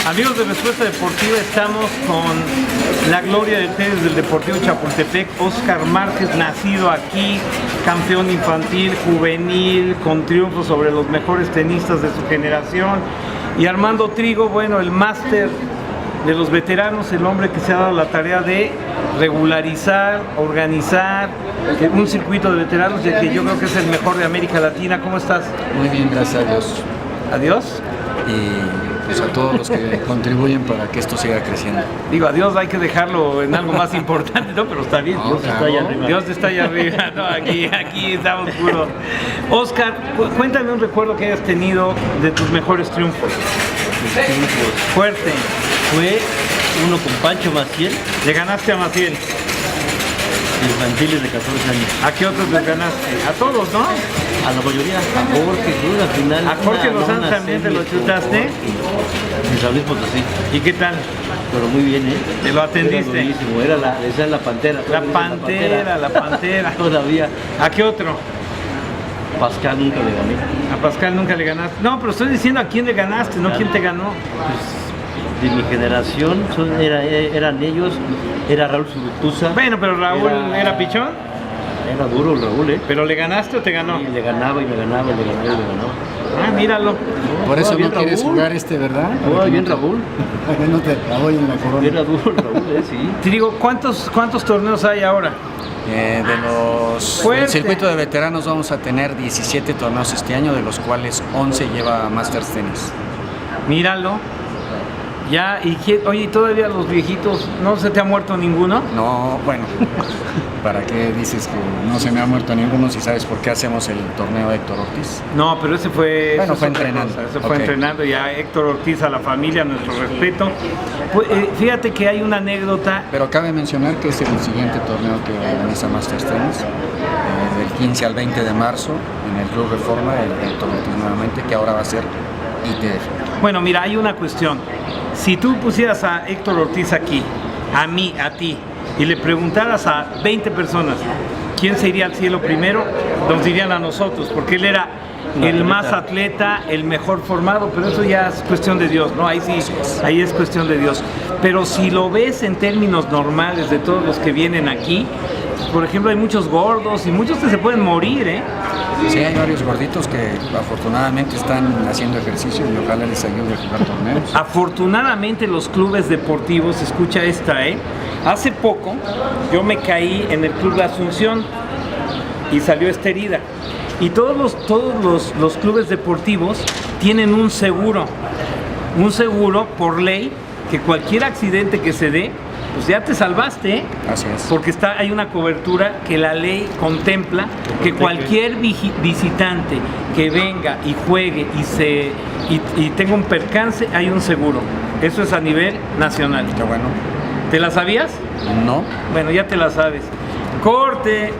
Amigos de Respuesta Deportiva, estamos con la gloria de tenis del Deportivo Chapultepec, Óscar Márquez, nacido aquí, campeón infantil, juvenil, con triunfos sobre los mejores tenistas de su generación, y Armando Trigo, bueno, el máster de los veteranos, el hombre que se ha dado la tarea de regularizar, organizar un circuito de veteranos, ya que yo creo que es el mejor de América Latina. ¿Cómo estás? Muy bien, gracias a Dios. Adiós. Y pues a todos los que contribuyen para que esto siga creciendo. Digo, a Dios hay que dejarlo en algo más importante, ¿no? Pero está bien. No, Dios está allá arriba. Dios está allá arriba, ¿no? Aquí estamos puros. Óscar, cuéntame un recuerdo que hayas tenido de tus mejores triunfos. Fuerte. Fue uno con Pancho Maciel, Le ganaste a Maciel. infantiles de 14 años. ¿A qué otros les ganaste? A todos, ¿no? A la mayoría, a Jorge Cruz, al final. ¿A Jorge Lozano también te lo chutaste? En San Luis Potosí. ¿Y qué tal? Pero muy bien, ¿eh? ¿Te lo atendiste? Era buenísimo, esa es la Pantera. La Pantera. Todavía. ¿A qué otro? Pascal nunca le gané. A Pascal nunca le ganaste. No, pero estoy diciendo a quién le ganaste, no quién te ganó. De mi generación eran ellos, era Raúl Zurutuza. Bueno, pero Raúl era pichón. Era duro el Raúl, ¿eh? ¿Pero le ganaste o te ganó? Y le ganaba y me ganaba y le ganaba y le ganaba. Ah, míralo. Por eso bien no quieres Raúl. jugar ¿verdad? Jugaba bien Raúl. Para que no te la voy en la corona. Era duro el Raúl, sí. Te digo, ¿cuántos torneos hay ahora? Del circuito de veteranos vamos a tener 17 torneos este año, de los cuales 11 lleva Masters Tennis. Míralo. Ya, oye, ¿todavía los viejitos no se te ha muerto ninguno? No, bueno, ¿para qué dices que no se me ha muerto ninguno si sabes por qué hacemos el torneo Héctor Ortiz? No, pero ese fue... Bueno, eso fue es otra entrenando. cosa, eso fue Ok. entrenando ya. Héctor Ortiz, a la familia, nuestro respeto. Pues, fíjate que hay una anécdota. Pero cabe mencionar que es el siguiente torneo que organiza Masters Tennis, del 15 al 20 de marzo, en el Club Reforma, el Héctor Ortiz nuevamente, que ahora va a ser ITF. Bueno, mira, hay una cuestión. Si tú pusieras a Héctor Ortiz aquí, a mí, a ti, y le preguntaras a 20 personas quién se iría al cielo primero, nos dirían a nosotros, porque él era el más atleta, el mejor formado, pero eso ya es cuestión de Dios, ¿no? Ahí sí, ahí es cuestión de Dios. Pero si lo ves en términos normales de todos los que vienen aquí, por ejemplo, hay muchos gordos y muchos que se pueden morir, ¿eh? Sí, hay varios gorditos que afortunadamente están haciendo ejercicio y ojalá les ayude a jugar torneos. Afortunadamente los clubes deportivos, escucha esta, hace poco yo me caí en el Club de Asunción y salió esta herida. Y todos los clubes deportivos tienen un seguro por ley, que cualquier accidente que se dé, pues ya te salvaste, ¿eh? Así es. Porque hay una cobertura que la ley contempla, que cualquier visitante que venga y juegue y tenga un percance, hay un seguro. Eso es a nivel nacional. Qué bueno. ¿Te la sabías? No. Bueno, ya te la sabes. ¡Corte!